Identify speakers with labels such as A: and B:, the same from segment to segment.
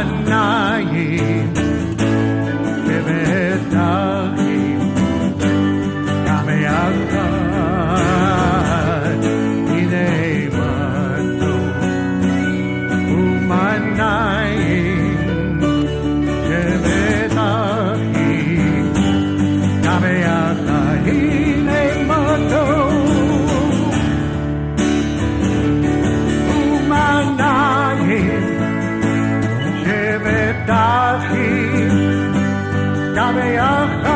A: umanayim shevetachim גם יחד הנה מתוק וmanayim shevetachim גם יחד הנה מתוק שבטחים גם ביחד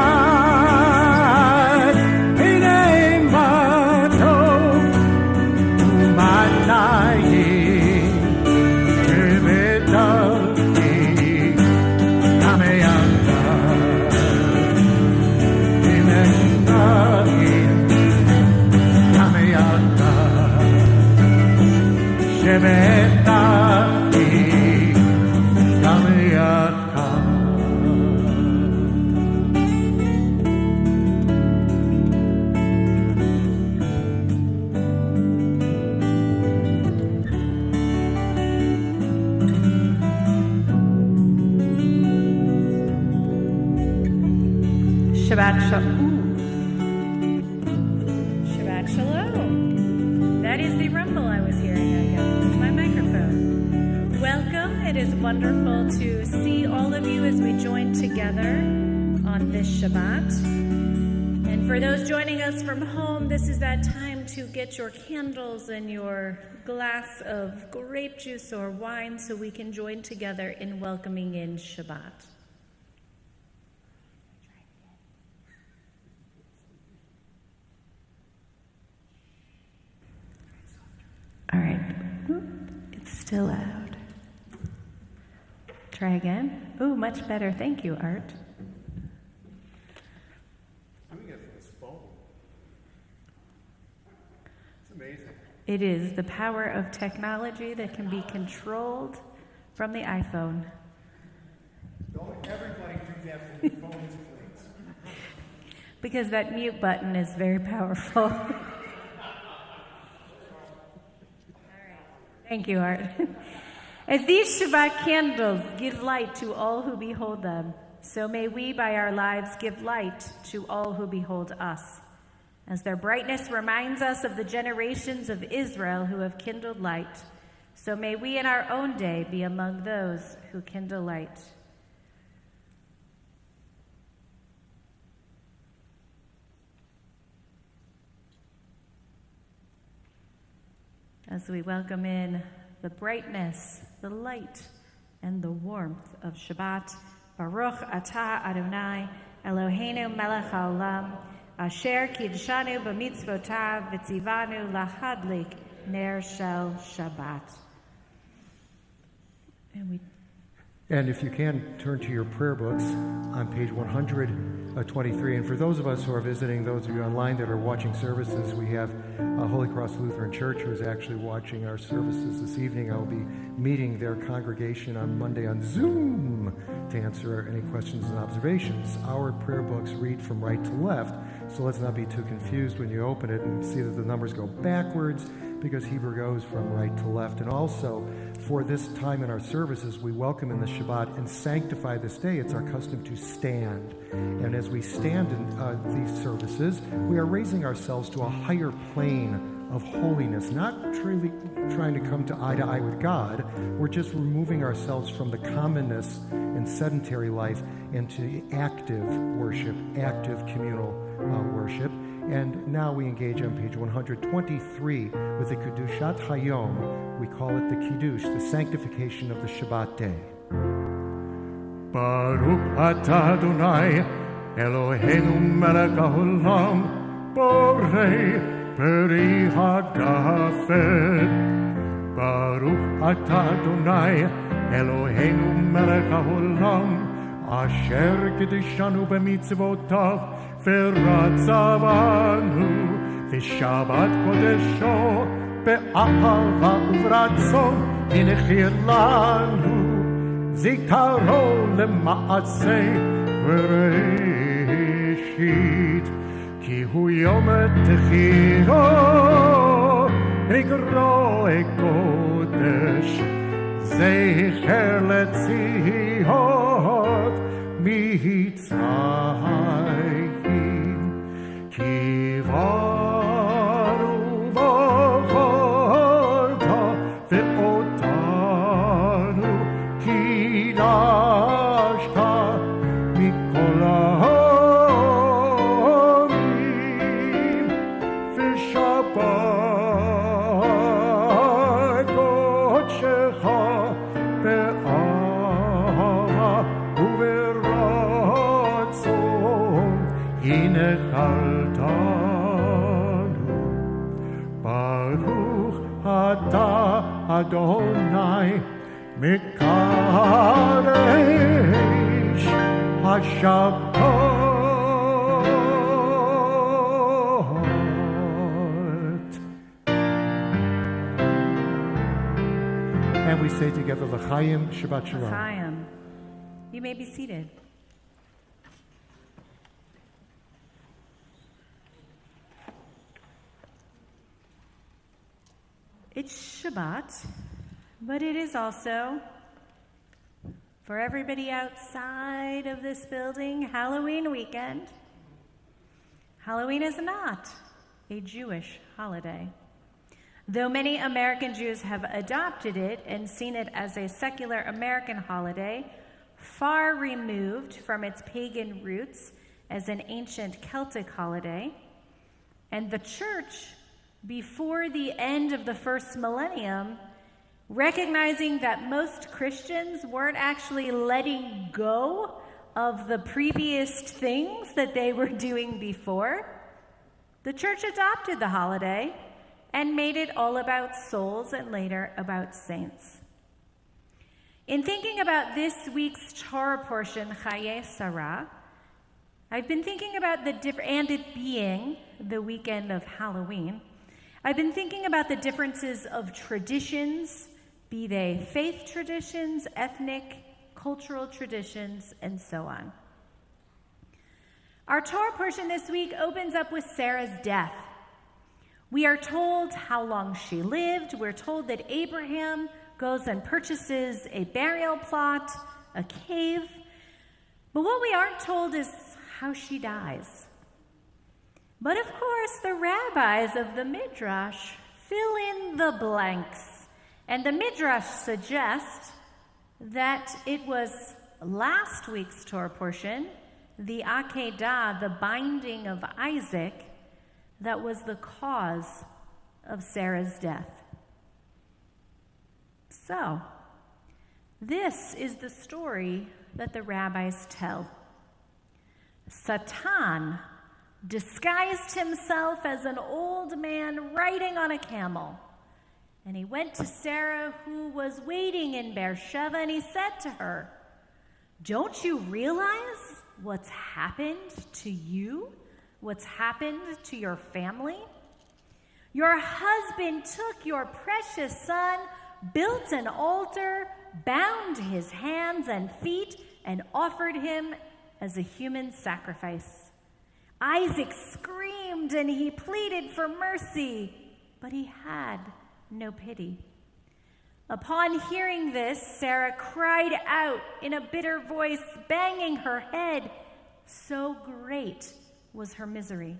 A: הנה מה טוב ומנעים שבטחים גם ביחד הנה נעים גם ביחד שבטחים
B: Shabbat Shalom. Shabbat Shalom. That is the rumble I was hearing, I guess. It's my microphone. Welcome. It is wonderful to see all of you as we join together on this Shabbat. And for those joining us from home, this is that time to get your candles and your glass of grape juice or wine so we can join together in welcoming in Shabbat. All right. It's still loud. Try again. Ooh, much better. Thank you, Art.
A: Doing it from his phone. It's amazing.
B: It is the power of technology that can be controlled from the iPhone.
A: Don't everybody do that from your phones, please.
B: Because that mute button is very powerful. Thank you, Art. As these Shabbat candles give light to all who behold them, so may we by our lives give light to all who behold us. As their brightness reminds us of the generations of Israel who have kindled light, so may we in our own day be among those who kindle light. As we welcome in the brightness, the light, and the warmth of Shabbat, Baruch Atah Adonai, Eloheinu melech haolam, asher kidshanu b'mitzvotav v'tzivanu lahadlik ner shel Shabbat.
A: And if you can, turn to your prayer books on page 123. And for those of us who are visiting, those of you online that are watching services, we have Holy Cross Lutheran Church who is actually watching our services this evening. I will be meeting their congregation on Monday on Zoom to answer any questions and observations. Our prayer books read from right to left, so let's not be too confused when you open it and see that the numbers go backwards, because Hebrew goes from right to left. And also, for this time in our services, we welcome in the Shabbat and sanctify this day. It's our custom to stand. And as we stand in these services, we are raising ourselves to a higher plane of holiness, not truly trying to come to eye with God. We're just removing ourselves from the commonness and sedentary life into active worship, active communal worship. And now we engage on page 123 with the Kedushat Hayom. We call it the Kiddush, the sanctification of the Shabbat day. Baruch atah Adonai, Eloheinu melech haolam, borei peri hagafet. Baruch atah Adonai, Eloheinu melech haolam, asher kiddushanu b'mitzvotav, ורצבנו ושבת קודשו באהבה וברצון הנחיל לנו זיכרו למעשה וראשית כי הוא יום תחילו נקרא קודש זכר לציון מצרים, כי באנו בחרת ואותנו קידשת מכל העמים, ושבת קודשך באהבה וברצון הנחלתנו. ברוך אתה אדוני מקדש השבת. And we say together, L'chaim, Shabbat Shalom.
B: Chaim. You may be seated. It's Shabbat, but it is also, for everybody outside of this building, Halloween weekend. Halloween is not a Jewish holiday. Though many American Jews have adopted it and seen it as a secular American holiday, far removed from its pagan roots as an ancient Celtic holiday, and the church, before the end of the first millennium, recognizing that most Christians weren't actually letting go of the previous things that they were doing before, the church adopted the holiday and made it all about souls and later about saints. In thinking about this week's Torah portion, Chaye Sarah, I've been thinking about and it being the weekend of Halloween, I've been thinking about the differences of traditions, be they faith traditions, ethnic, cultural traditions, and so on. Our Torah portion this week opens up with Sarah's death. We are told how long she lived. We're told that Abraham goes and purchases a burial plot, a cave. But what we aren't told is how she dies. But of course, the rabbis of the Midrash fill in the blanks. And the Midrash suggests that it was last week's Torah portion, the Akedah, the binding of Isaac, that was the cause of Sarah's death. So, this is the story that the rabbis tell. Satan disguised himself as an old man riding on a camel. And he went to Sarah, who was waiting in Beersheba, and he said to her, "Don't you realize what's happened to you? What's happened to your family? Your husband took your precious son, built an altar, bound his hands and feet, and offered him as a human sacrifice." Isaac screamed and he pleaded for mercy, but he had no pity. Upon hearing this, Sarah cried out in a bitter voice, banging her head. So great was her misery.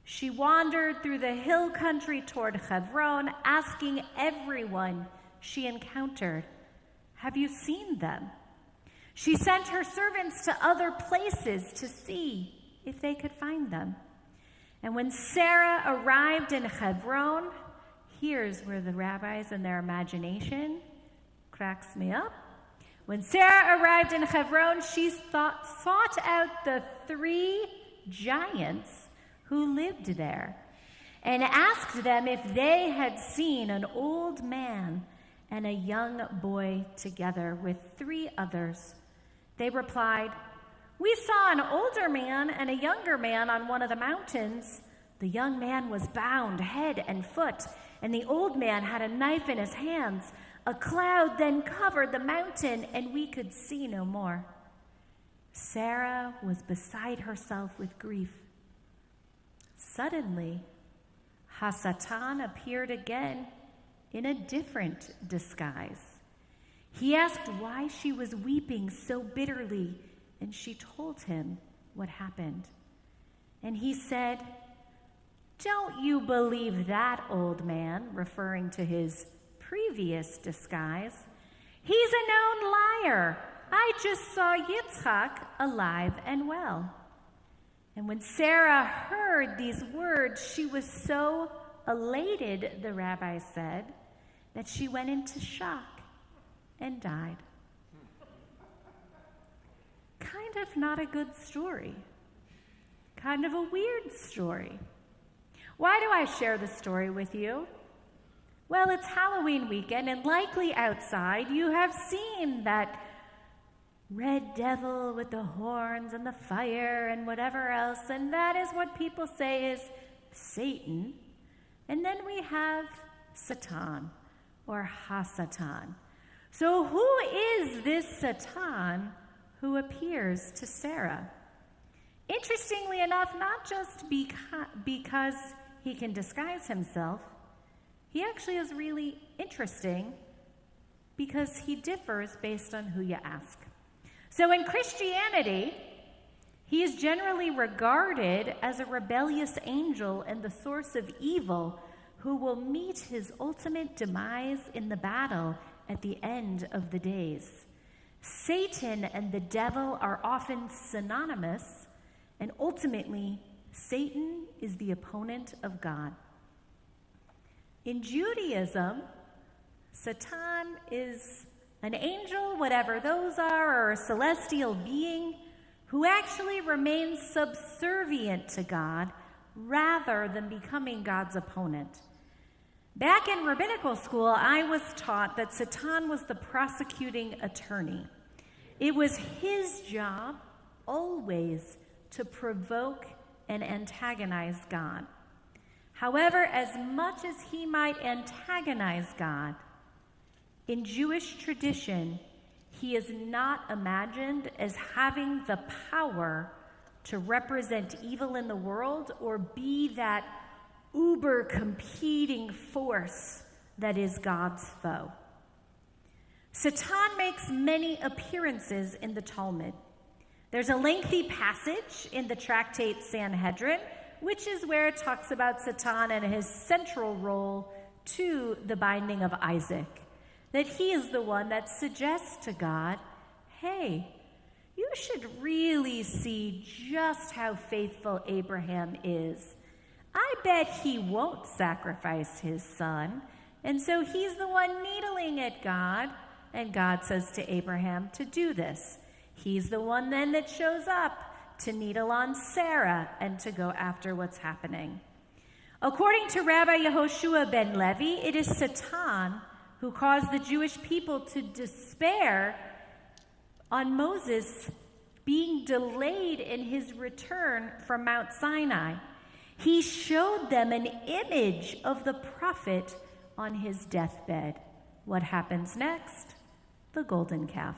B: She wandered through the hill country toward Hebron, asking everyone she encountered, "Have you seen them?" She sent her servants to other places to see if they could find them. And when Sarah arrived in Hebron, here's where the rabbis and their imagination cracks me up. When Sarah arrived in Hebron, she sought out the 3 giants who lived there and asked them if they had seen an old man and a young boy together with 3 others. They replied, "We saw an older man and a younger man on one of the mountains. The young man was bound head and foot, and the old man had a knife in his hands. A cloud then covered the mountain, and we could see no more." Sarah was beside herself with grief. Suddenly, Hasatan appeared again in a different disguise. He asked why she was weeping so bitterly, and she told him what happened. And he said, "Don't you believe that old man," referring to his previous disguise. "He's a known liar. I just saw Yitzchak alive and well." And when Sarah heard these words, she was so elated, the rabbi said, that she went into shock and died. Kind of not a good story. Kind of a weird story. Why do I share this story with you? Well, it's Halloween weekend, and likely outside you have seen that red devil with the horns and the fire and whatever else, and that is what people say is Satan. And then we have Satan, or Hasatan. So who is this Satan who appears to Sarah? Interestingly enough, not just because he can disguise himself, he actually is really interesting because he differs based on who you ask. So in Christianity, he is generally regarded as a rebellious angel and the source of evil who will meet his ultimate demise in the battle at the end of the days. Satan and the devil are often synonymous, and ultimately, Satan is the opponent of God. In Judaism, Satan is an angel, whatever those are, or a celestial being who actually remains subservient to God rather than becoming God's opponent. Back in rabbinical school, I was taught that Satan was the prosecuting attorney. It was his job always to provoke and antagonize God. However, as much as he might antagonize God, in Jewish tradition, he is not imagined as having the power to represent evil in the world or be that uber competing force that is God's foe. Satan makes many appearances in the Talmud. There's a lengthy passage in the tractate Sanhedrin, which is where it talks about Satan and his central role to the binding of Isaac. That he is the one that suggests to God, hey, you should really see just how faithful Abraham is. I bet he won't sacrifice his son. And so he's the one needling at God. And God says to Abraham to do this. He's the one then that shows up to needle on Sarah and to go after what's happening. According to Rabbi Yehoshua ben Levi, it is Satan who caused the Jewish people to despair on Moses being delayed in his return from Mount Sinai. He showed them an image of the prophet on his deathbed. What happens next? The golden calf.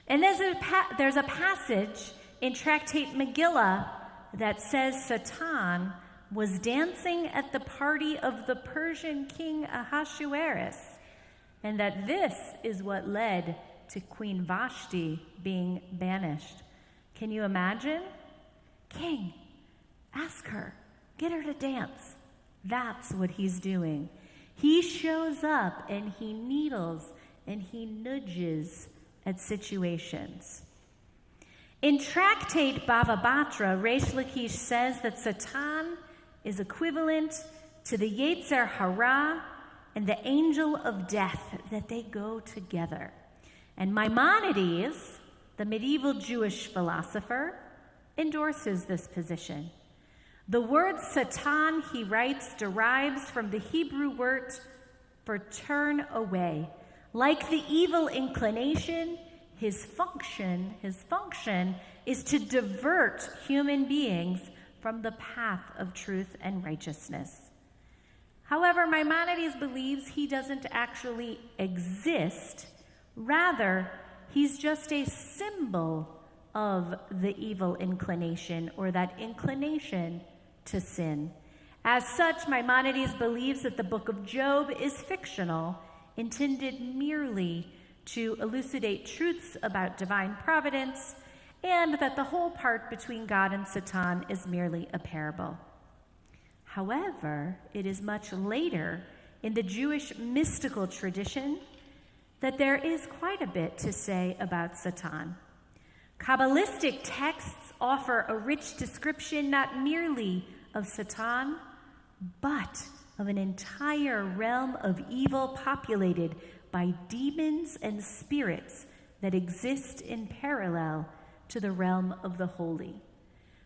B: And there's a passage in Tractate Megillah that says Satan was dancing at the party of the Persian king Ahasuerus, and that this is what led to Queen Vashti being banished. Can you imagine? King, ask her, get her to dance. That's what he's doing. He shows up and he needles and he nudges at situations. In Tractate Bava Batra, Reish Lakish says that Satan is equivalent to the Yetzer Hara and the angel of death, that they go together. And Maimonides, the medieval Jewish philosopher, endorses this position. The word Satan, he writes, derives from the Hebrew word for turn away. Like the evil inclination, his function is to divert human beings from the path of truth and righteousness. However, Maimonides believes he doesn't actually exist. Rather, he's just a symbol of the evil inclination, or that inclination to sin. As such, Maimonides believes that the book of Job is fictional intended merely to elucidate truths about divine providence, and that the whole part between God and Satan is merely a parable. However, it is much later in the Jewish mystical tradition that there is quite a bit to say about Satan. Kabbalistic texts offer a rich description not merely of Satan, but of an entire realm of evil populated by demons and spirits that exist in parallel to the realm of the holy.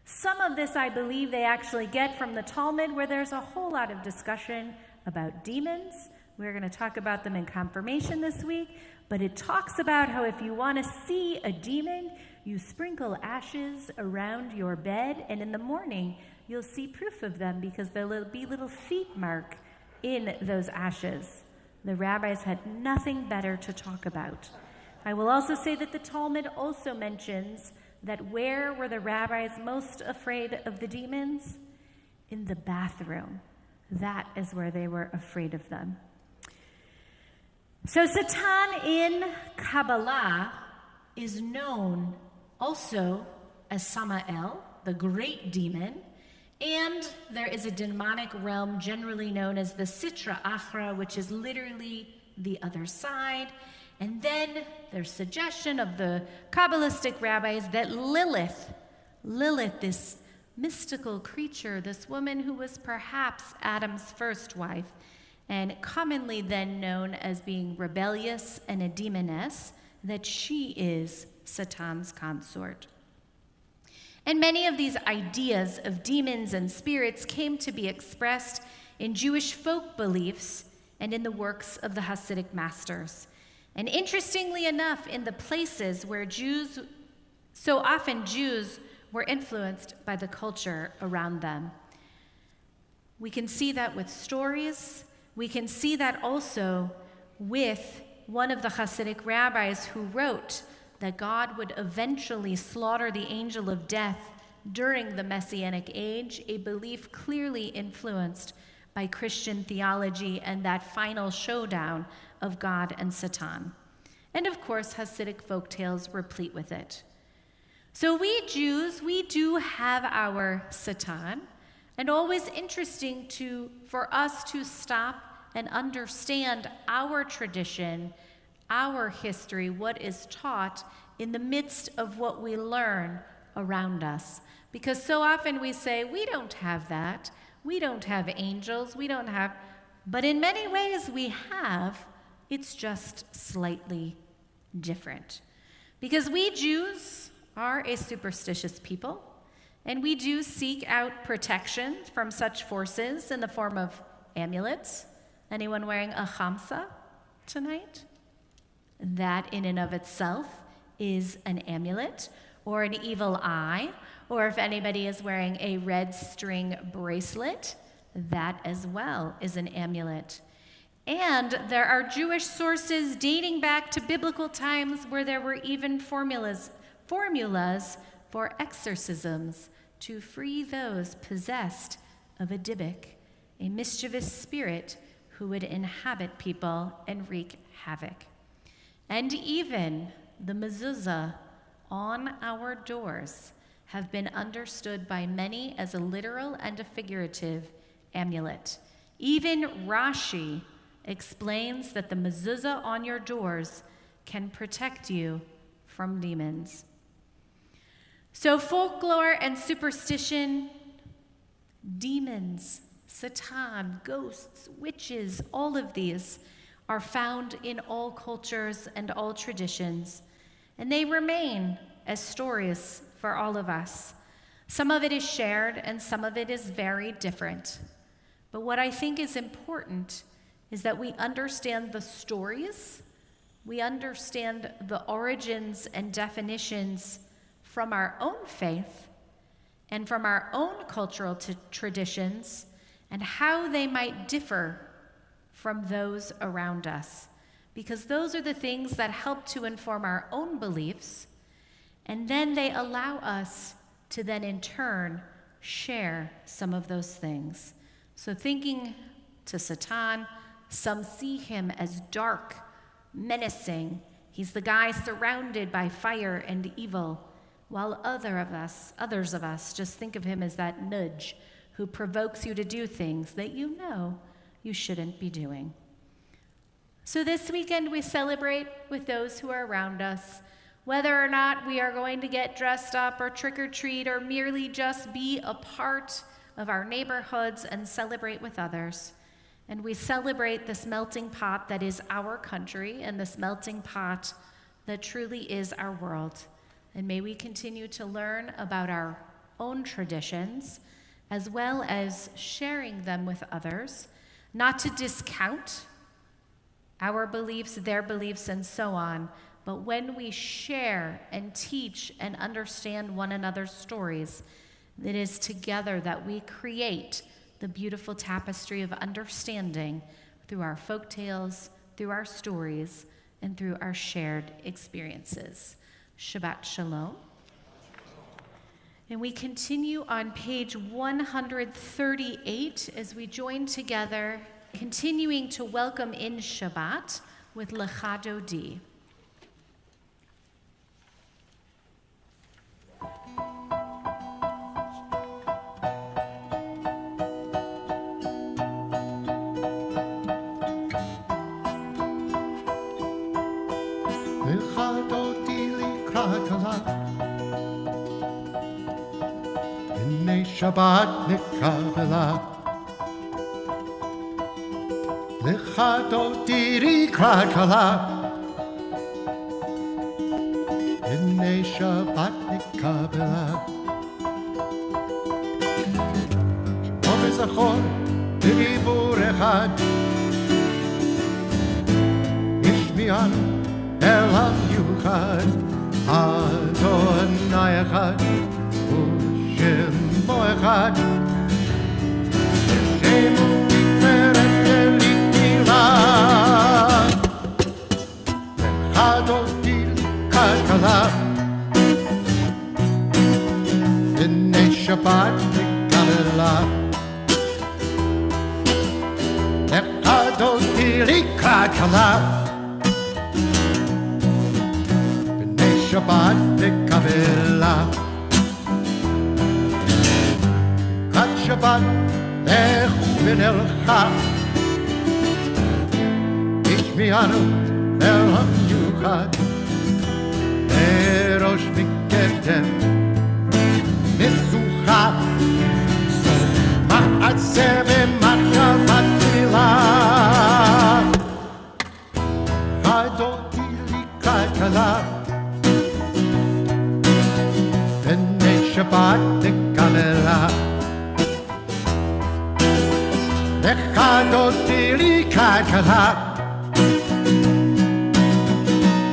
B: Some of this, I believe, they actually get from the Talmud, where there's a whole lot of discussion about demons. We're going to talk about them in confirmation this week, but it talks about how if you want to see a demon, you sprinkle ashes around your bed, and in the morning, you'll see proof of them because there'll be little feet mark in those ashes. The rabbis had nothing better to talk about. I will also say that the Talmud also mentions that where were the rabbis most afraid of the demons? In the bathroom. That is where they were afraid of them. So Satan in Kabbalah is known also as Samael, the great demon, and there is a demonic realm generally known as the Sitra Achra, which is literally the other side. And then there's suggestion of the Kabbalistic rabbis that Lilith, this mystical creature, this woman who was perhaps Adam's first wife, and commonly then known as being rebellious and a demoness, that she is Satan's consort. And many of these ideas of demons and spirits came to be expressed in Jewish folk beliefs and in the works of the Hasidic masters. And interestingly enough, in the places where so often Jews were influenced by the culture around them. We can see that with stories. We can see that also with one of the Hasidic rabbis who wrote that God would eventually slaughter the angel of death during the Messianic age, a belief clearly influenced by Christian theology and that final showdown of God and Satan. And of course, Hasidic folktales replete with it. So we Jews, we do have our Satan, and always interesting for us to stop and understand our tradition, our history, what is taught in the midst of what we learn around us. Because so often we say, we don't have that. We don't have angels. But in many ways we have. It's just slightly different. Because we Jews are a superstitious people, and we do seek out protection from such forces in the form of amulets. Anyone wearing a chamsa tonight? That in and of itself is an amulet, or an evil eye, or if anybody is wearing a red string bracelet, that as well is an amulet. And there are Jewish sources dating back to biblical times where there were even formulas for exorcisms to free those possessed of a dybbuk, a mischievous spirit who would inhabit people and wreak havoc. And even the mezuzah on our doors have been understood by many as a literal and a figurative amulet. Even Rashi explains that the mezuzah on your doors can protect you from demons. So folklore and superstition, demons, Satan, ghosts, witches, all of these are found in all cultures and all traditions, and they remain as stories for all of us. Some of it is shared and some of it is very different. But what I think is important is that we understand the stories, we understand the origins and definitions from our own faith and from our own cultural traditions and how they might differ from those around us. Because those are the things that help to inform our own beliefs, and then they allow us to then in turn share some of those things. So thinking to Satan, Some see him as dark, menacing. He's the guy surrounded by fire and evil, while others of us just think of him as that nudge who provokes you to do things that you know you shouldn't be doing. So this weekend we celebrate with those who are around us, whether or not we are going to get dressed up or trick or treat or merely just be a part of our neighborhoods and celebrate with others. And we celebrate this melting pot that is our country and this melting pot that truly is our world. And may we continue to learn about our own traditions as well as sharing them with others, not to discount our beliefs, their beliefs, and so on, but when we share and teach and understand one another's stories, it is together that we create the beautiful tapestry of understanding through our folk tales, through our stories, and through our shared experiences. Shabbat Shalom. And we continue on page 138 as we join together, continuing to welcome in Shabbat with Lecha Dodi.
A: Lecha Dodi likrat halah, b'nei Shabbat nikabelah. Lecha Dodi likrat halah, b'nei Shabbat nikabelah. Shmo v'zachor b'dibur echad, yishmi'anu El HaMiuchad, Adonai Echad, U'Shemo Echad, Shemo Tiferet Elitila, Lecha Dodi likrat halah, b'nei Shabbat nikabelah. Lecha Dodi likrat halah, Shabbat nikabelah. Kat Shabbat lechu v'nelcha, ishmi'anu el ha'miuchad, erosh mikedem misucha, so ma'atzeh v'machshavat tfilah. Dodi likrat halah, Shabbat nikabelah. Lecha Dodi likrat halah,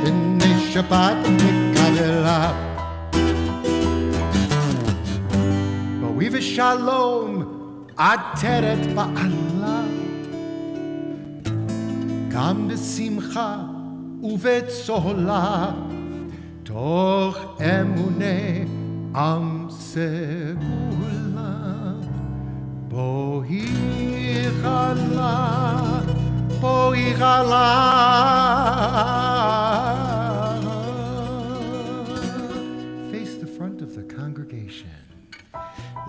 A: b'nei Shabbat nikabelah. B'wi v'shalom ateret ba'ala, gam b'simcha uve'tzola, toch emuneh Am segula, bohi chala, face the front of the congregation.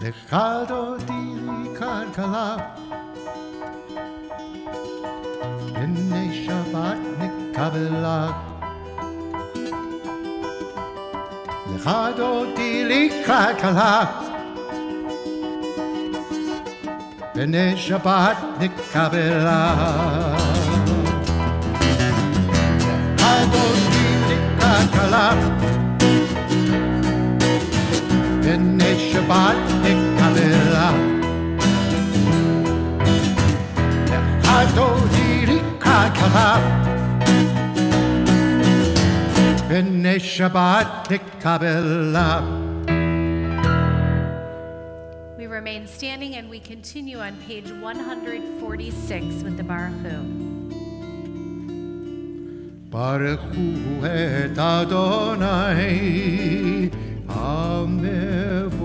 A: Lecha Dodi likrat halah, b'nei Shabbat nikabelah. Lecha Dodi likrat halah, b'nei Shabbat nikabelah. Lecha Dodi likrat halah, b'nei Shabbat nikabelah. Lecha Dodi likrat halah, b'nei Shabbat nikabelah.
B: We remain standing and we continue on page 146 with the Baruch Hu.
A: Baruch Hu et Adonai HaMevorach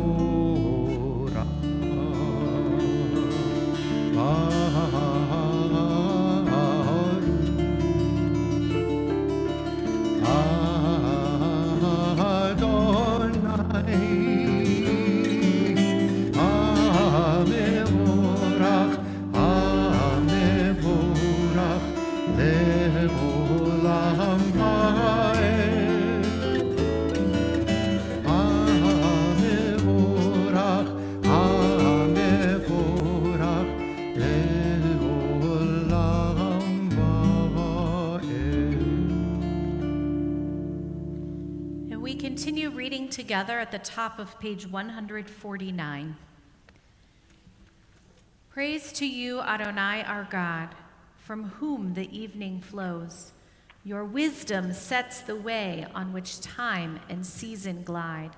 B: We continue reading together at the top of page 149. Praise to you, Adonai, our God, from whom the evening flows. Your wisdom sets the way on which time and season glide.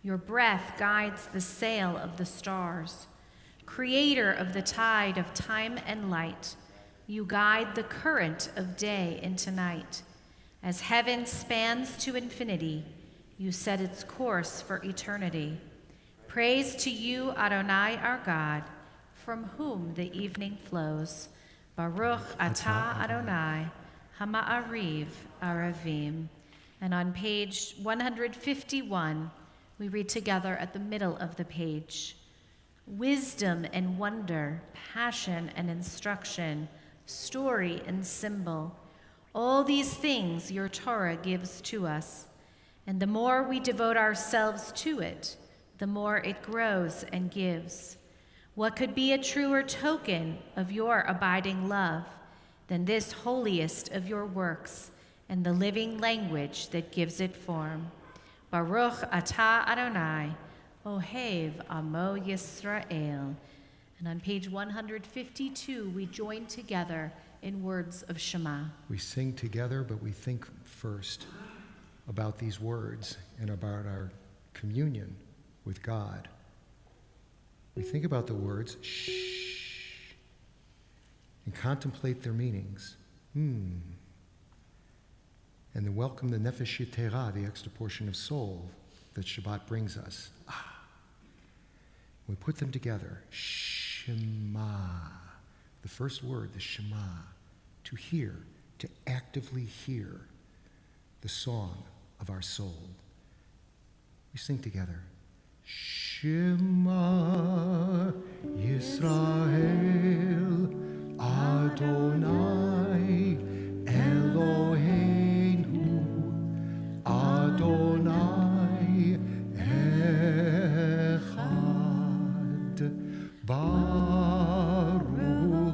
B: Your breath guides the sail of the stars. Creator of the tide of time and light, you guide the current of day into night. As heaven spans to infinity, you set its course for eternity. Praise to you, Adonai, our God, from whom the evening flows. Baruch atah Adonai, hama'ariv aravim. And on page 151, we read together at the middle of the page. Wisdom and wonder, passion and instruction, story and symbol, all these things your Torah gives to us. And the more we devote ourselves to it, the more it grows and gives. What could be a truer token of your abiding love than this holiest of your works and the living language that gives it form? Baruch atah Adonai, Ohev Amo Yisrael. And on page 152, we join together in words of Shema.
A: We sing together, but we think first about these words and about our communion with God. We think about the words, shh, and contemplate their meanings. And then welcome the nefesh yetera, the extra portion of soul that Shabbat brings us. We put them together. Shema. The first word, the Shema. To hear, to actively hear the song of our soul. We sing together. Shema Yisrael Adonai Eloheinu Adonai Echad Baruch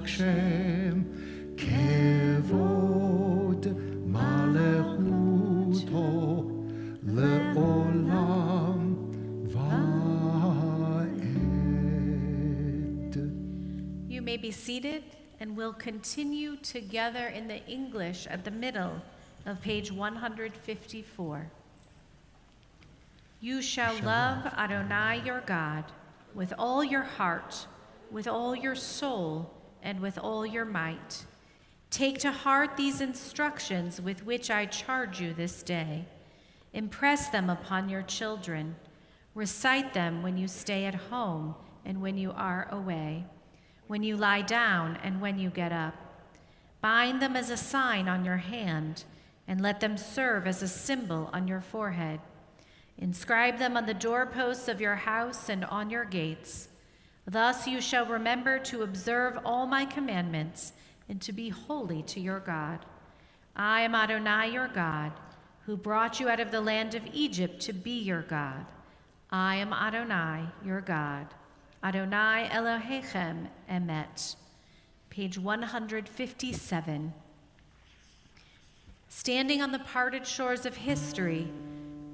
A: Shem Kevod Malechuto Le'olam Va'ed.
B: You may be seated, and we'll continue together in the English at the middle of page 154. You shall love Adonai your God with all your heart, with all your soul, and with all your might. Take to heart these instructions with which I charge you this day. Impress them upon your children. Recite them when you stay at home and when you are away, when you lie down and when you get up. Bind them as a sign on your hand, and let them serve as a symbol on your forehead. Inscribe them on the doorposts of your house and on your gates. Thus you shall remember to observe all my commandments and to be holy to your God. I am Adonai your God, who brought you out of the land of Egypt to be your God. I am Adonai your God. Adonai Elohechem Emet. Page 157. Standing on the parted shores of history,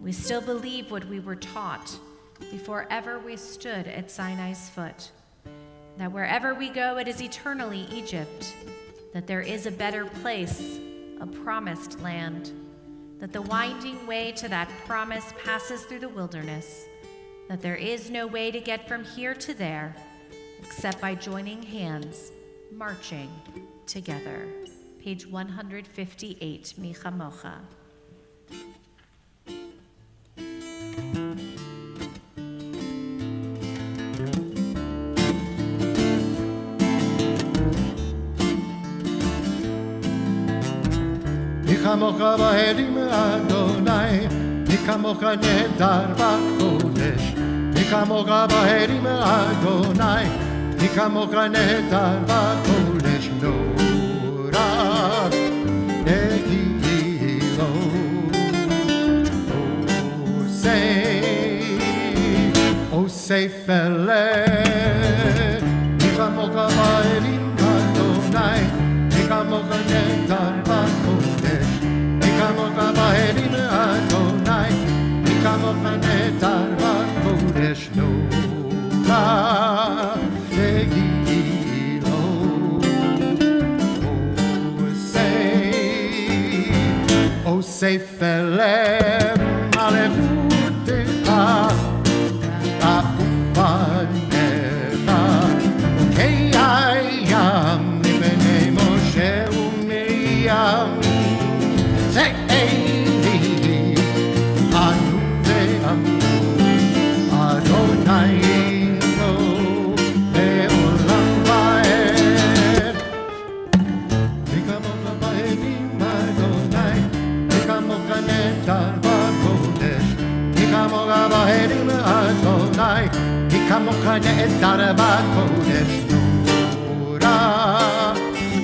B: we still believe what we were taught before ever we stood at Sinai's foot, that wherever we go, it is eternally Egypt, that there is a better place, a promised land, that the winding way to that promise passes through the wilderness, that there is no way to get from here to there except by joining hands, marching together. Page 158, Mi Chamocha.
A: Mi chamocha v'hedim Adonai, mi chamocha nehedar b'kodesh. Mi chamocha v'hedim Adonai, mi chamocha nehedar b'kodesh. Nora nehilo, osei feleh. Mi chamocha v'hedim Adonai, mi chamocha nehedar b'kodesh. Mi chamocha v'hedim Adonai, mokanetar bakodesh nora tegilo. O say felem aleluteha apufaneva keyayam libene Moshe u'Miriam ze'eli anu ve'amu Adonai lo le'olam va'ed v'kamocha ba'elim Adonai v'kamocha netar ba'kodesh v'kamocha ba'elim Adonai v'kamocha netar ba'kodesh nora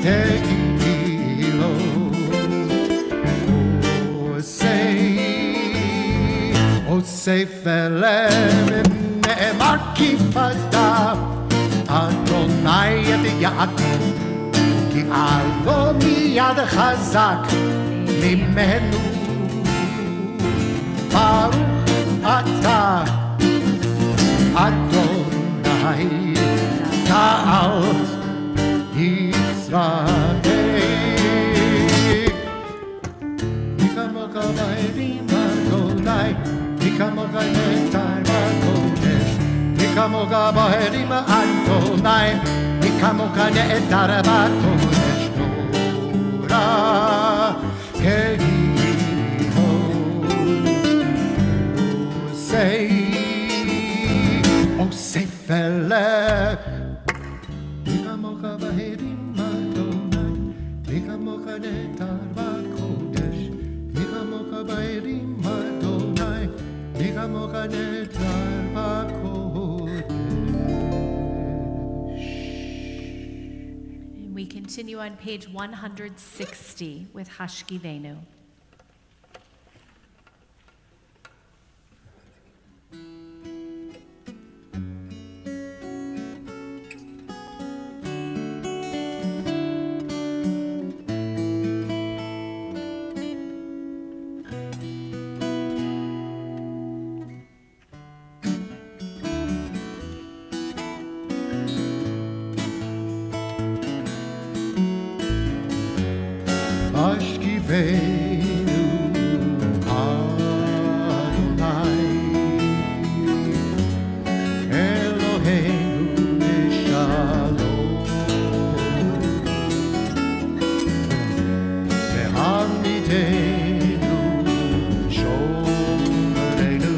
A: tegilo. Say felem ne'emar kifada Adonai et Yaakov ki alo miyad chazak mimenu Baruch ata Adonai ta'al Yisrael V'kamocha ba'elim Adonai v'kamocha netar ba'kodesh v'kamocha ba'elim Adonai v'kamocha netar ba'kodesh nora tegilo. O say felem v'kamocha ba'elim Adonai v'kamocha netar ba'kodesh v'kamocha ba'elim Adonai v'kamocha netar ba'kodesh.
B: We continue on page 160 with Hashkivenu.
A: Hashkivenu Adonai Eloheinu Shalom Ve'amidenu Shomerenu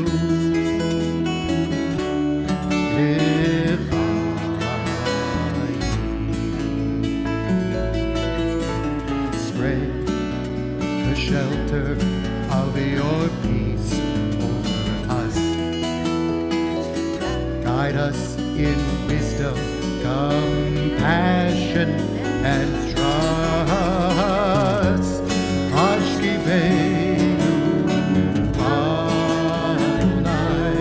A: L'chaim. Spread the shelter of your peace over us. Guide us in wisdom, compassion, and trust. Hashkivenu Adonai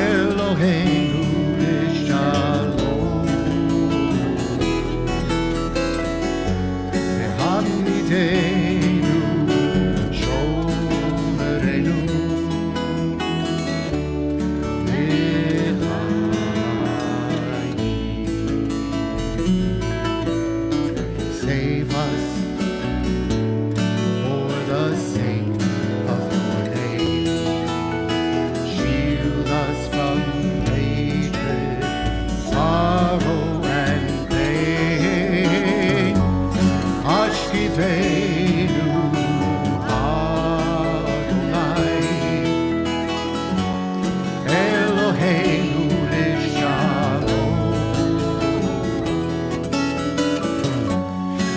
A: Eloheinu Shalom Hamidenu Shomerenu L'chaim. Save us for the sake of your name. Shield us from hatred, sorrow, and pain. Hashkivenu Adonai Eloheinu Shalom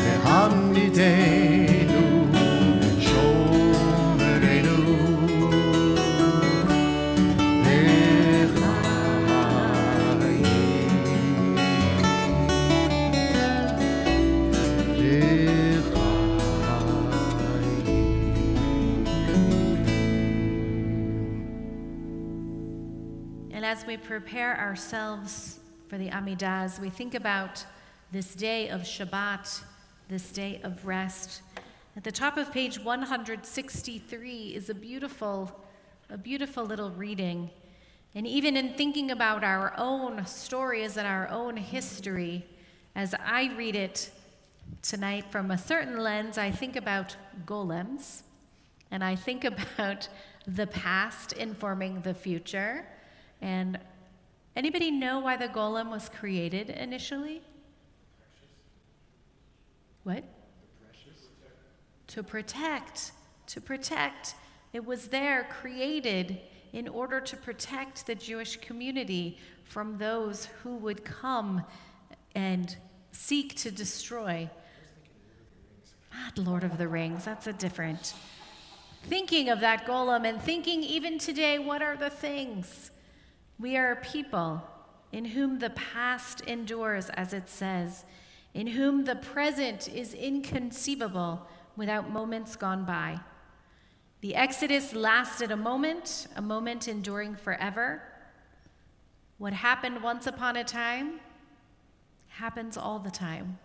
A: Ve'hamidenu Shomerenu
B: And as we prepare ourselves for the Amidah, as we think about this day of Shabbat, this day of rest, At the top of page 163 is a beautiful little reading. And even in thinking about our own stories and our own history, as I read it tonight from a certain lens, I think about golems, and I think about the past informing the future. And anybody know why the golem was created initially? What? To protect. It was there created in order to protect the Jewish community from those who would come and seek to destroy. Not Lord of the Rings, that's a different. Thinking of that golem and thinking even today, what are the things? We are a people in whom the past endures, as it says, in whom the present is inconceivable without moments gone by. The Exodus lasted a moment enduring forever. What happened once upon a time happens all the time.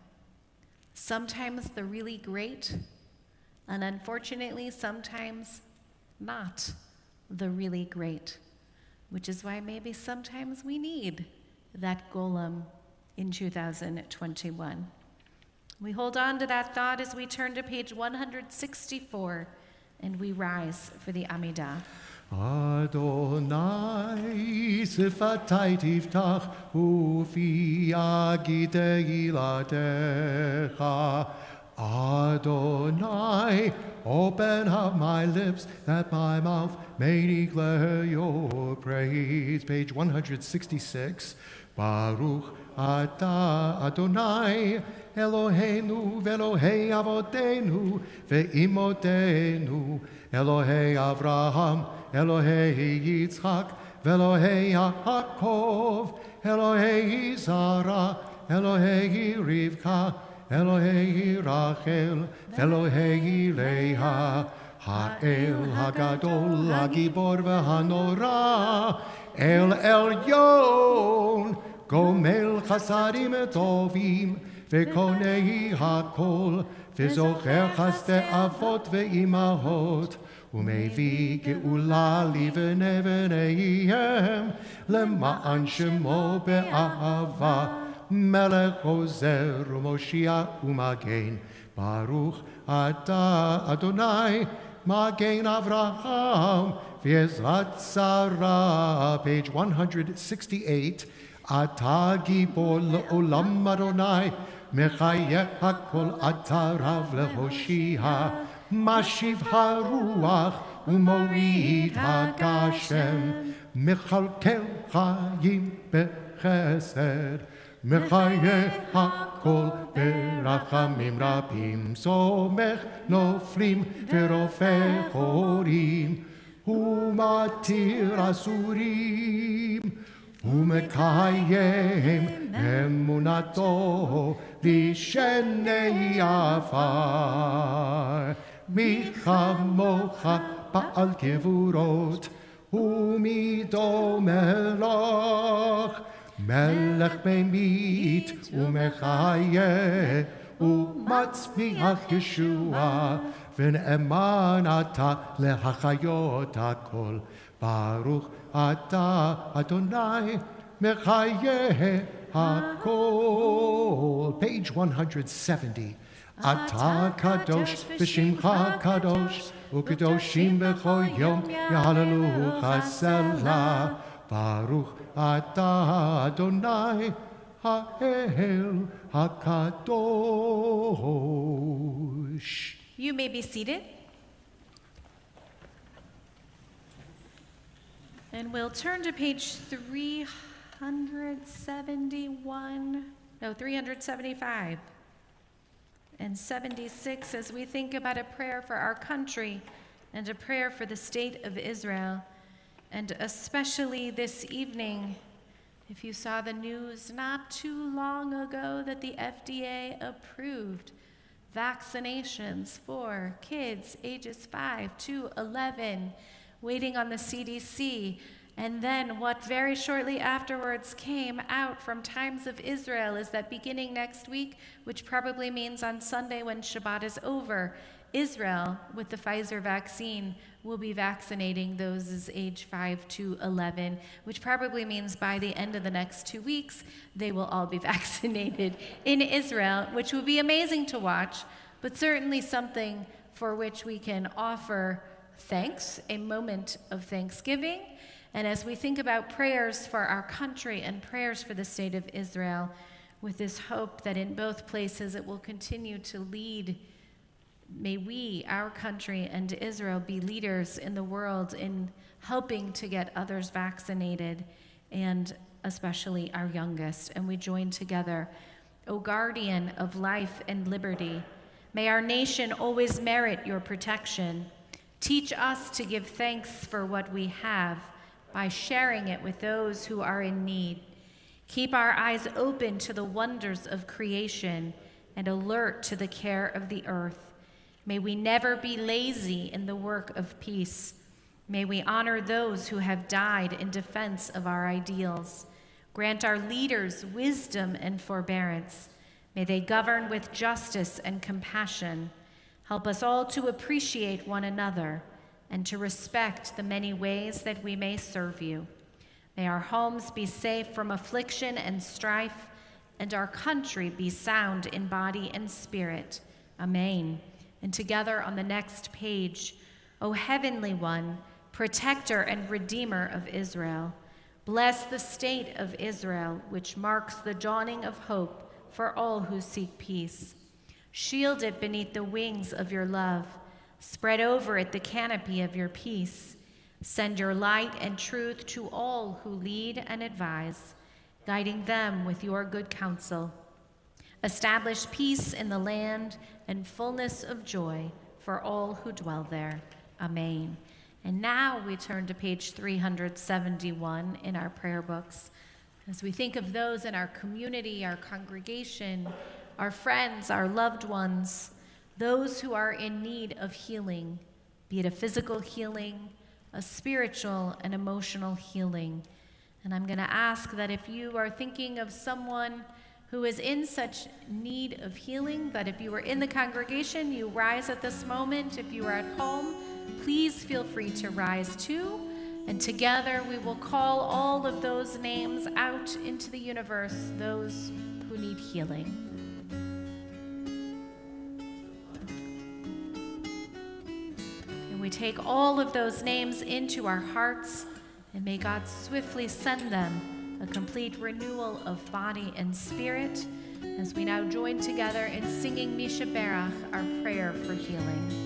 B: Sometimes the really great, and unfortunately, sometimes not the really great, which is why maybe sometimes we need that golem in 2021. We hold on to that thought as we turn to page 164 and we rise for the Amidah.
A: Adonai sifatai tiftach ufi agidei ladecha. Adonai, open up my lips that my mouth may declare your praise. Page 166. Baruch Ata Adonai Eloheinu ve'Elohei avotenu ve'imotenu Elohei Avraham Elohei Yitzchak ve'Elohei Yaakov Elohei Zara Elohei Rivka Elohei Rachel ve'Elohei Leah Ha'el Hagadol Hagibor ve'Hanora El Elyon Gomel Chasadim Tovim Vekonei Hakol Vezocher Chaste Avot Ve'imahot Umevi Geula Livene Veneihem Lema'an Shemo Be'ahava Melech Ozer U'Moshiach U'Magen Baruch Ata Adonai Magen Avraham V'ezrat Sarah. Page 168. Ata gibor le'olam Adonai mechayeh hakol ata rav lehoshia mashiv haruach umorid hagashem mechalkel chayim bechesed mechayeh hakol berachamim rabim somech noflim ve'rofeh chorim umatir asurim ומקיים אמונתו בשני עפר. מי כמוך בעל גבורות ומידו מלך, מלך ממית ומחיה ומצמיח ישועה, ונאמן אתה להחיות הכל. ברוך אתה אדוני מחיה הכל. Page 170. אתה קדוש ושמך קדוש וקדושים בכל יום יהללוך סלה. ברוך אתה אדוני האל הקדוש.
B: You may be seated. And we'll turn to page 375 and 76 as we think about a prayer for our country and a prayer for the state of Israel. And especially this evening, if you saw the news not too long ago that the FDA approved vaccinations for kids ages 5 to 11, waiting on the CDC. And then what very shortly afterwards came out from Times of Israel is that beginning next week, which probably means on Sunday when Shabbat is over, Israel, with the Pfizer vaccine, will be vaccinating those as age 5 to 11, which probably means by the end of the next 2 weeks, they will all be vaccinated in Israel, which will be amazing to watch, but certainly something for which we can offer thanks, a moment of thanksgiving. And as we think about prayers for our country and prayers for the state of Israel, with this hope that in both places it will continue to lead, may we, our country and Israel, be leaders in the world in helping to get others vaccinated, and especially our youngest. And we join together. O guardian of life and liberty, may our nation always merit your protection. Teach us to give thanks for what we have by sharing it with those who are in need. Keep our eyes open to the wonders of creation and alert to the care of the earth. May we never be lazy in the work of peace. May we honor those who have died in defense of our ideals. Grant our leaders wisdom and forbearance. May they govern with justice and compassion. Help us all to appreciate one another and to respect the many ways that we may serve you. May our homes be safe from affliction and strife, and our country be sound in body and spirit. Amen. And together on the next page, O Heavenly One, Protector and Redeemer of Israel, bless the state of Israel, which marks the dawning of hope for all who seek peace. Shield it beneath the wings of your love. Spread over it the canopy of your peace. Send your light and truth to all who lead and advise, guiding them with your good counsel. Establish peace in the land and fullness of joy for all who dwell there. Amen. And now we turn to page 371 in our prayer books. As we think of those in our community, our congregation, our friends, our loved ones, those who are in need of healing, be it a physical healing, a spiritual and emotional healing. And I'm going to ask that if you are thinking of someone who is in such need of healing, that if you are in the congregation, you rise at this moment. If you are at home, please feel free to rise too. And together we will call all of those names out into the universe, those who need healing. We take all of those names into our hearts, and may God swiftly send them a complete renewal of body and spirit as we now join together in singing Misha Berach, our prayer for healing.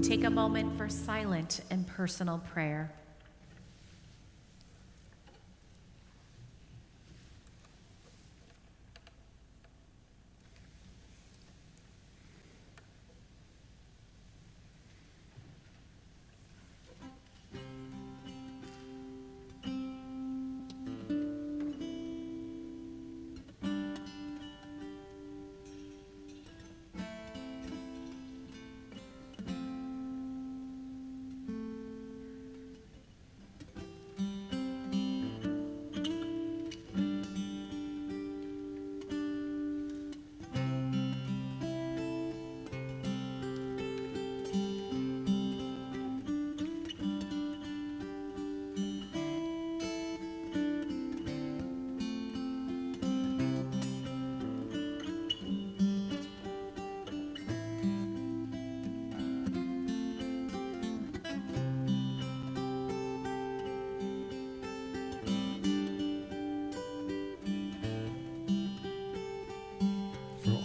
B: Take a moment for silent and personal prayer.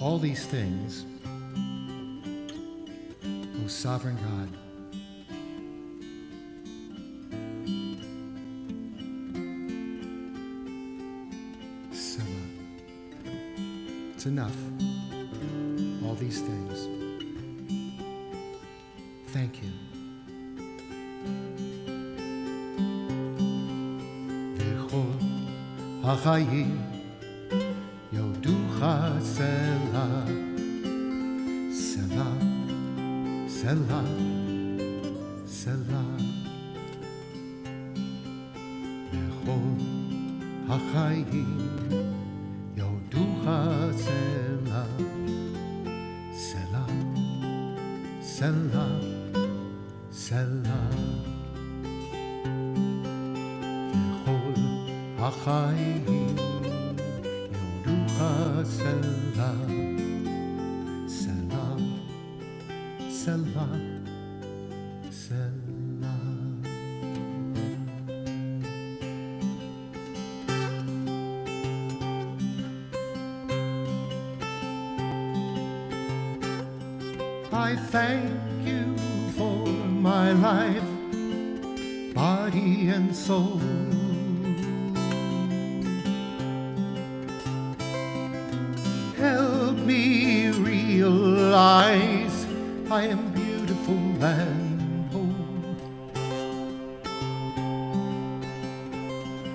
A: all these things, O sovereign God, Selah. It's enough. All these things. Thank you. V'chol hachayim yoducha Selah, Selah, Selah, Selah. V'chol hachayim yoducha Selah, Selah, Selah, Selah. V'chol hachayim yoducha Selah, Selah, Selah, Selah. I thank you for my life, body and soul. Help me realize I am beautiful and whole.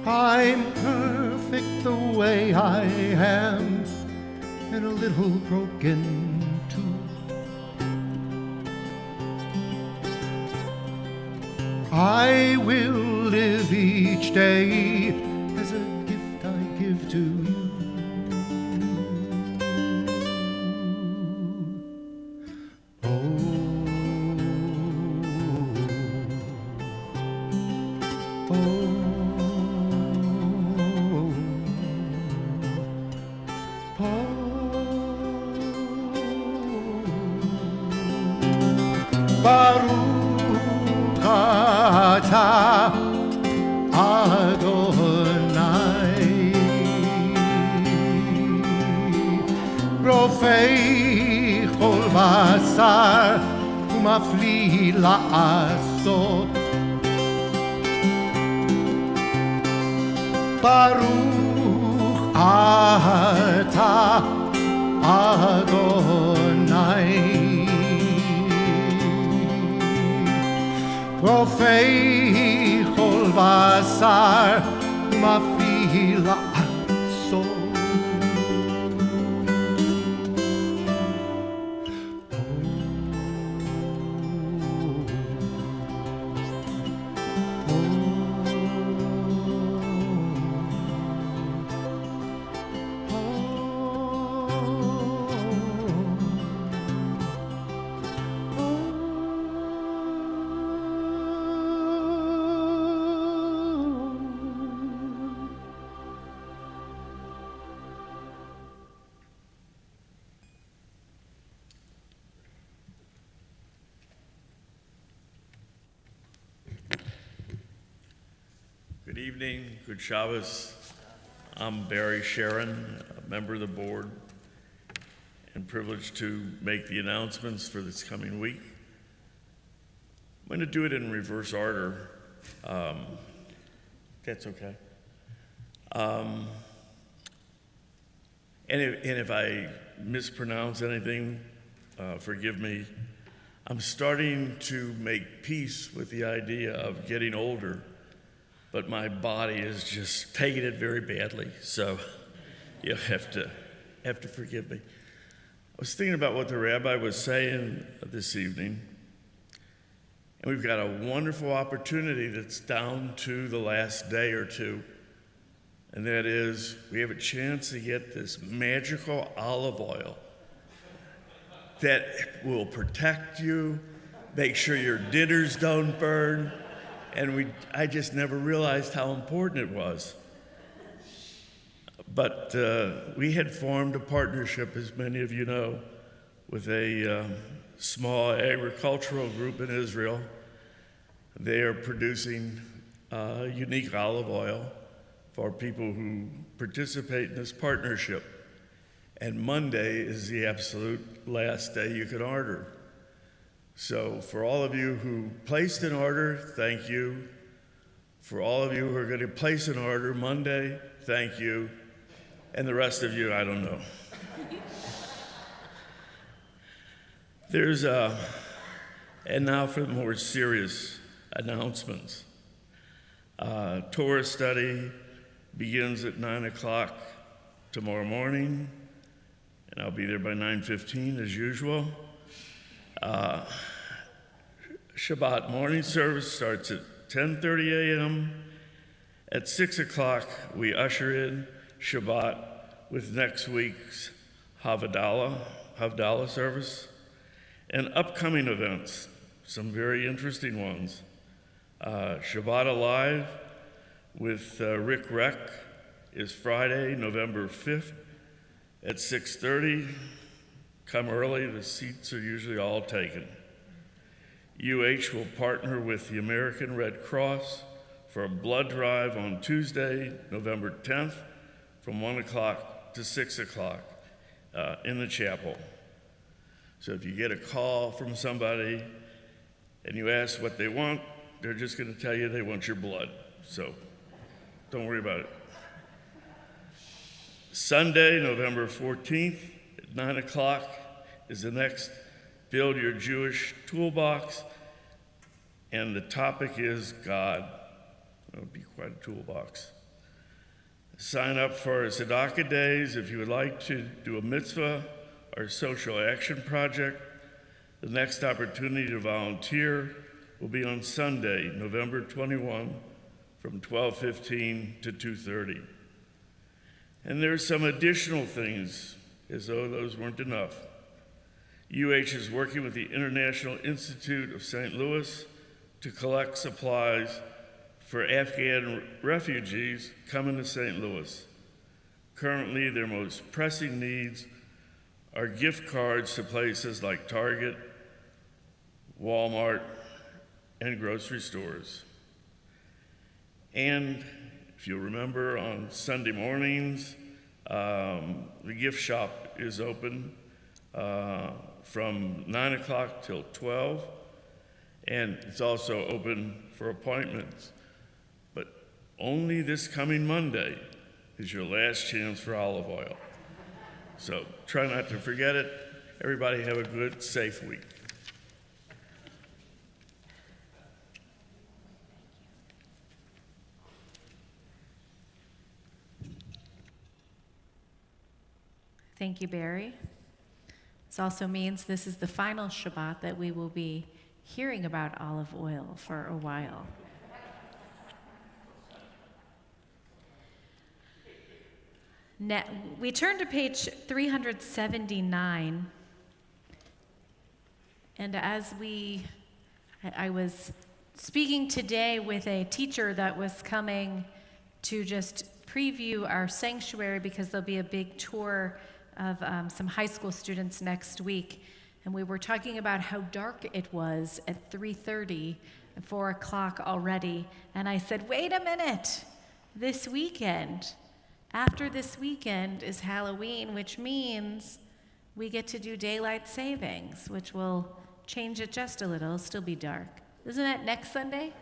A: I'm perfect the way I am, and a little broken too. I will live each day as a gift I give to you. Baruch atah Adonai Rofei chol basar umafli la'asot Baruch atah Adonai Rofei chol basar umafli la'asot
C: Good evening, good Shabbos. I'm Barry Sharon, a member of the board, and privileged to make the announcements for this coming week. I'm going to do it in reverse order. That's okay. And if I mispronounce anything, forgive me. I'm starting to make peace with the idea of getting older, but my body is just taking it very badly, so you'll have to forgive me. I was thinking about what the rabbi was saying this evening, and we've got a wonderful opportunity that's down to the last day or two, and that is we have a chance to get this magical olive oil that will protect you, make sure your dinners don't burn, and I just never realized how important it was. But we had formed a partnership, as many of you know, with a small agricultural group in Israel. They are producing unique olive oil for people who participate in this partnership. and Monday is the absolute last day you can order. So for all of you who placed an order, thank you. For all of you who are going to place an order Monday, thank you. And the rest of you, I don't know. And now for the more serious announcements. Torah study begins at 9 o'clock tomorrow morning, and I'll be there by 9:15 as usual. Shabbat morning service starts at 10:30 a.m. At 6 o'clock, we usher in Shabbat with next week's Havdalah service, and upcoming events, some very interesting ones. Shabbat Alive with Rick Reck is Friday, November 5th at 6:30. Come early, the seats are usually all taken. UH will partner with the American Red Cross for a blood drive on Tuesday, November 10th from 1 o'clock to 6 o'clock in the chapel. So if you get a call from somebody and you ask what they want, they're just going to tell you they want your blood. So don't worry about it. Sunday, November 14th at 9 o'clock is the next Build Your Jewish Toolbox, and the topic is God. That'll be quite a toolbox. Sign up for Tzedakah Days if you would like to do a mitzvah or social action project. The next opportunity to volunteer will be on Sunday, November 21, from 12:15 to 2:30. And there's some additional things, as though those weren't enough. UH is working with the International Institute of St. Louis to collect supplies for Afghan refugees coming to St. Louis. Currently, their most pressing needs are gift cards to places like Target, Walmart, and grocery stores. And if you'll remember, on Sunday mornings, the gift shop is open from 9 o'clock till 12, and it's also open for appointments. But only this coming Monday is your last chance for olive oil. So try not to forget it. Everybody have a good, safe week.
B: Thank you, Barry. This also means this is the final Shabbat that we will be hearing about olive oil for a while. Now, we turn to page 379, and I was speaking today with a teacher that was coming to just preview our sanctuary because there'll be a big tour of some high school students next week, and we were talking about how dark it was at 3:30 and 4 o'clock already, and I said, wait a minute, after this weekend is Halloween, which means we get to do daylight savings, which will change it just a little. It'll still be dark. Isn't that next Sunday?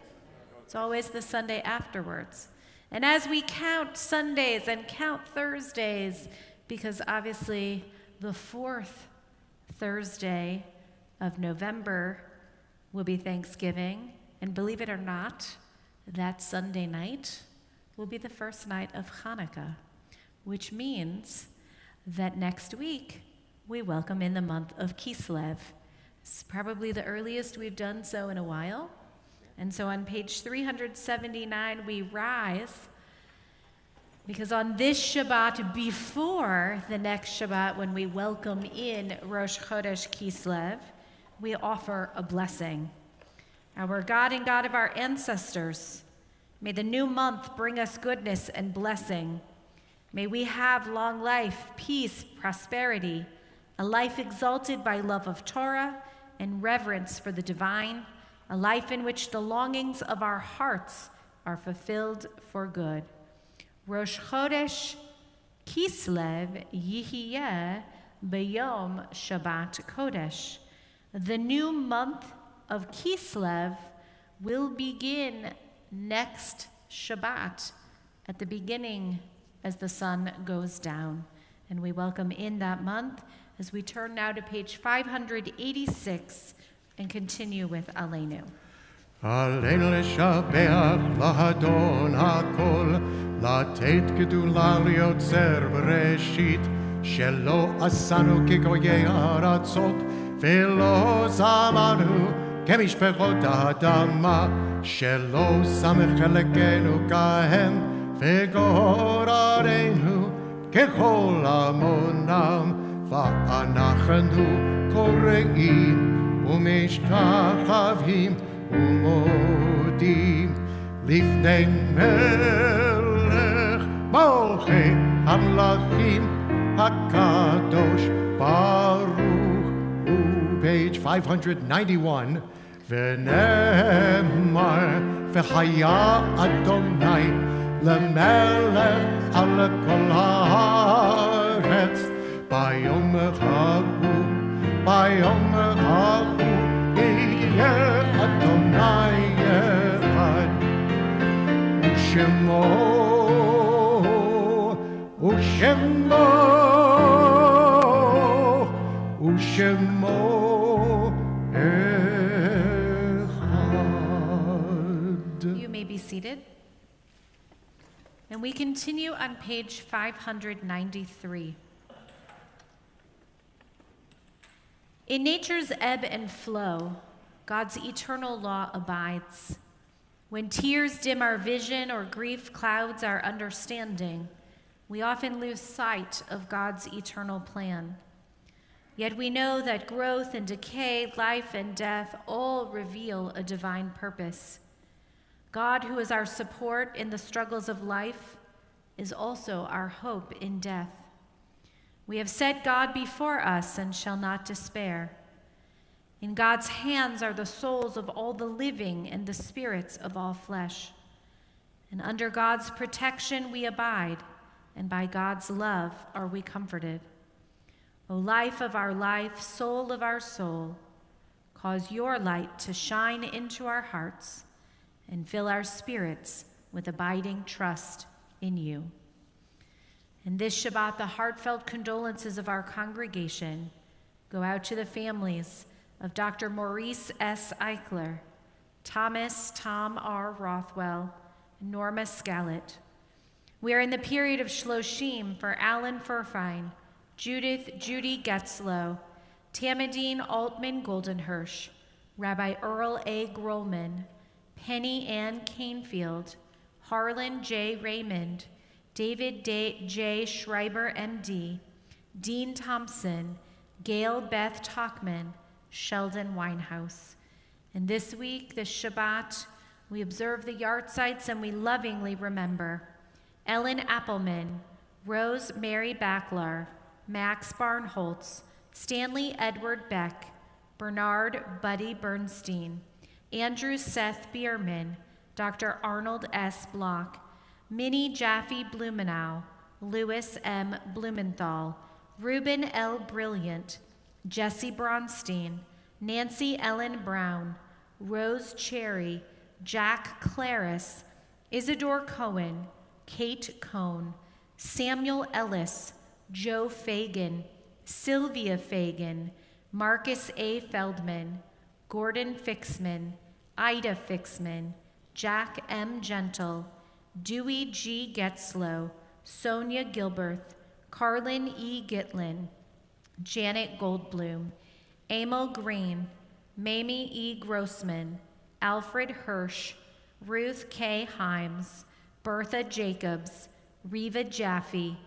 B: It's always the Sunday afterwards. And as we count Sundays and count Thursdays, because obviously the fourth Thursday of November will be Thanksgiving, and believe it or not, that Sunday night will be the first night of Hanukkah, which means that next week we welcome in the month of Kislev. It's probably the earliest we've done so in a while. And so on page 379, we rise because on this Shabbat before the next Shabbat, when we welcome in Rosh Chodesh Kislev, we offer a blessing. Our God and God of our ancestors, may the new month bring us goodness and blessing. May we have long life, peace, prosperity, a life exalted by love of Torah and reverence for the divine, a life in which the longings of our hearts are fulfilled for good. Rosh Chodesh Kislev Yihiyeh B'Yom Shabbat Kodesh. The new month of Kislev will begin next Shabbat at the beginning as the sun goes down. And we welcome in that month as we turn now to page 586 and continue with Aleinu.
A: עלינו לשבח לאדון הכל, לתת גדולה ליוצר בראשית, שלא עשנו כגויי ארצות, ולא זמנו כמשפחות האדמה, שלא שם חלקנו כהם, וגוררנו ככל עמונם, ואנחנו קוראים ומשתחווים ומודים לפני מלך מלכי המלכים הקדוש ברוך הוא. Page 591. ונאמר וחיה אדוני למלך על כל הארץ ביום ההוא, ביום ההוא יהיה אדוני אחד, ושמו אחד.
B: You may be seated. And we continue on page 593. In nature's ebb and flow, God's eternal law abides. When tears dim our vision or grief clouds our understanding, we often lose sight of God's eternal plan. Yet we know that growth and decay, life and death all reveal a divine purpose. God, who is our support in the struggles of life, is also our hope in death. We have set God before us and shall not despair. In God's hands are the souls of all the living and the spirits of all flesh. And under God's protection we abide, and by God's love are we comforted. O life of our life, soul of our soul, cause your light to shine into our hearts and fill our spirits with abiding trust in you. And this Shabbat, the heartfelt condolences of our congregation go out to the families of Dr. Maurice S. Eichler, Thomas Tom R. Rothwell, and Norma Scallett. We are in the period of Shloshim for Alan Furfine, Judith Judy Getzlow, Tamadine Altman Goldenhirsch, Rabbi Earl A. Grollman, Penny Ann Canefield, Harlan J. Raymond, David J. Schreiber, M.D., Dean Thompson, Gail Beth Talkman, Sheldon Winehouse. And this week, this Shabbat, we observe the yahrzeits and we lovingly remember Ellen Appelman, Rose Mary Backlar, Max Barnholtz, Stanley Edward Beck, Bernard Buddy Bernstein, Andrew Seth Bierman, Dr. Arnold S. Block, Minnie Jaffe Blumenau, Louis M. Blumenthal, Reuben L. Brilliant, Jesse Bronstein, Nancy Ellen Brown, Rose Cherry, Jack Claris, Isidore Cohen, Kate Cohn, Samuel Ellis, Joe Fagan, Sylvia Fagan, Marcus A. Feldman, Gordon Fixman, Ida Fixman, Jack M. Gentle, Dewey G. Getzlow, Sonia Gilbert, Carlin E. Gitlin, Janet Goldblum, Emil Green, Mamie E. Grossman, Alfred Hirsch, Ruth K. Himes, Bertha Jacobs, Reva Jaffe,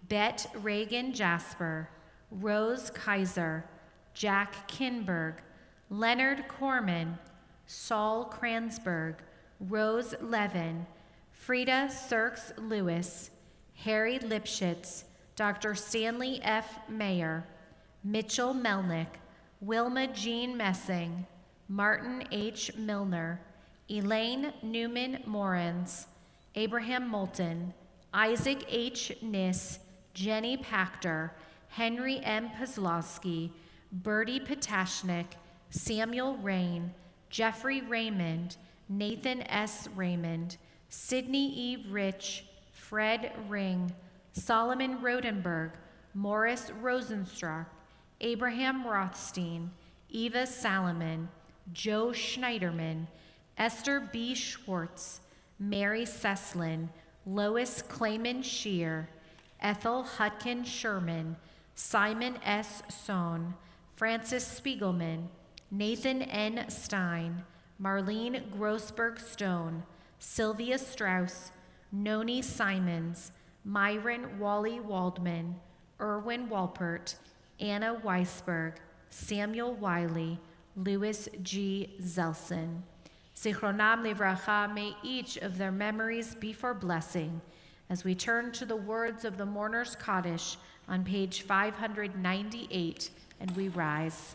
B: Bet Reagan Jasper, Rose Kaiser, Jack Kinberg, Leonard Corman, Saul Kransberg, Rose Levin, Frida Sirks Lewis, Harry Lipschitz, Dr. Stanley F. Mayer, Mitchell Melnick, Wilma Jean Messing, Martin H. Milner, Elaine Newman Morans, Abraham Moulton, Isaac H. Niss, Jenny Pachter, Henry M. Pozlowski, Bertie Patashnik, Samuel Rain, Jeffrey Raymond, Nathan S. Raymond, Sidney E. Rich, Fred Ring, Solomon Rodenberg, Morris Rosenstruck, Abraham Rothstein, Eva Salomon, Joe Schneiderman, Esther B. Schwartz, Mary Seslin, Lois Clayman Shear, Ethel Hutkin Sherman, Simon S. Sohn, Francis Spiegelman, Nathan N. Stein, Marlene Grossberg Stone, Sylvia Strauss, Noni Simons, Myron Wally Waldman, Erwin Walpert, Anna Weisberg, Samuel Wiley, Louis G. Zelson. Zichronam livracha, may each of their memories be for blessing. As we turn to the words of the Mourner's Kaddish on page 598, and we rise.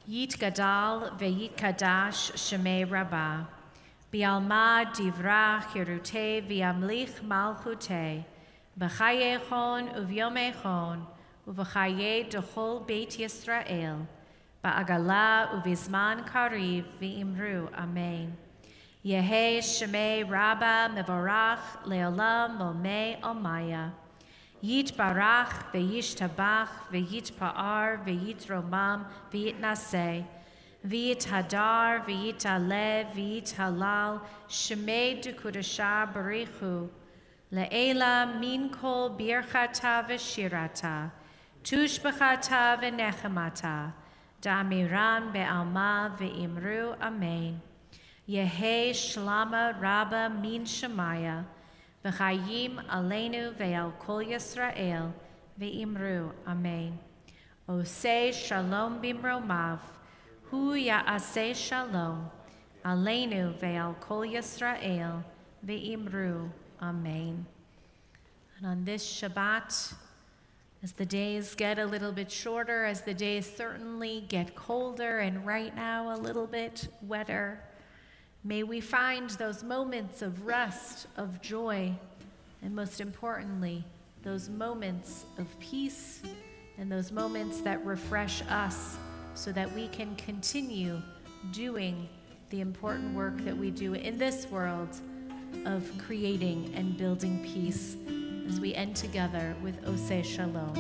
B: Yit gadal ve'yit kadash shemei rabbah, bi'alma divra chirute v'yamlich malchute, b'chayechon uvyomechon, uv'chaye dechol beit Yisrael, ba'agala uvizman kariv v'imru amen. Yehe shemei rabbah mevorach le'olam momei almaya. Yit barach ve'yish tabach ve'yit pa'ar ve'yit romam ve'yit naseh ve'yit hadar ve'yit alev ve'yit halal shemei dukudasha barichu le'ela min kol birchata v'shirata tushbachata v'nechemata da'amiran be'alma ve'imru amen. Yehe shlama rabba min shemaya v'chayim aleinu ve'al kol Yisrael ve'imru amen. Oseh shalom bimromav, hu ya'aseh shalom aleinu ve'al kol Yisrael ve'imru amen. And on this Shabbat, as the days get a little bit shorter, as the days certainly get colder, and right now a little bit wetter, may we find those moments of rest, of joy, and most importantly, those moments of peace and those moments that refresh us so that we can continue doing the important work that we do in this world of creating and building peace as we end together with Oseh Shalom.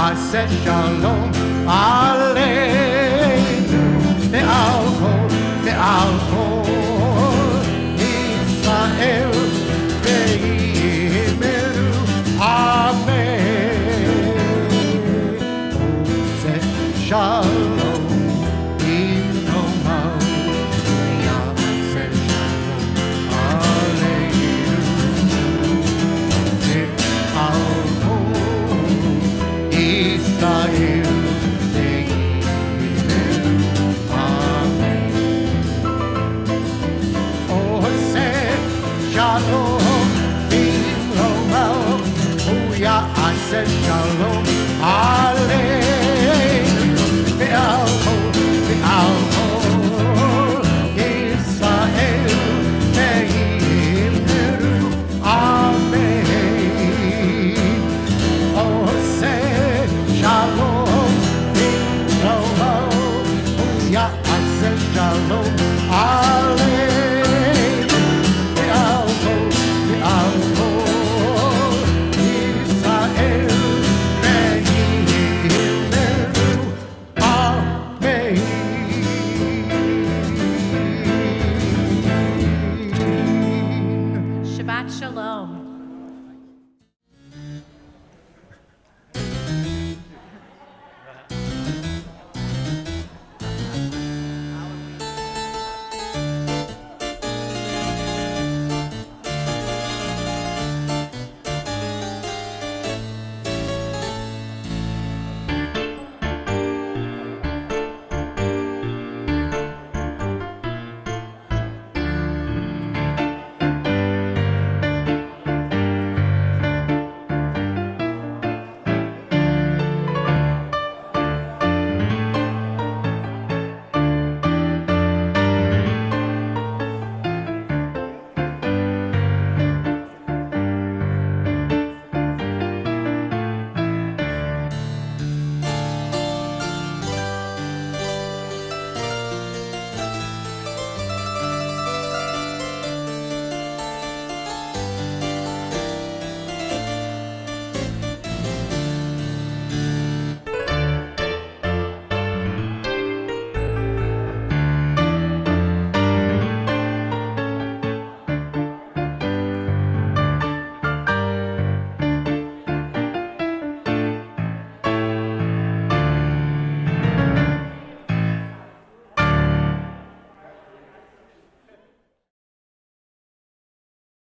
D: Aseh shalom aleinu ve'al kol Yisrael ve'yimeru amen. Aseh shalom imromav aseh shalom aleinu ve'al kol Israel, amen. Oseh shalom bimromav, aseh shalom aleinu ve'al kol Israel ve'yimeru amen. Oseh shalom bimromav, aseh shalom aleinu
B: Shabbat Shalom.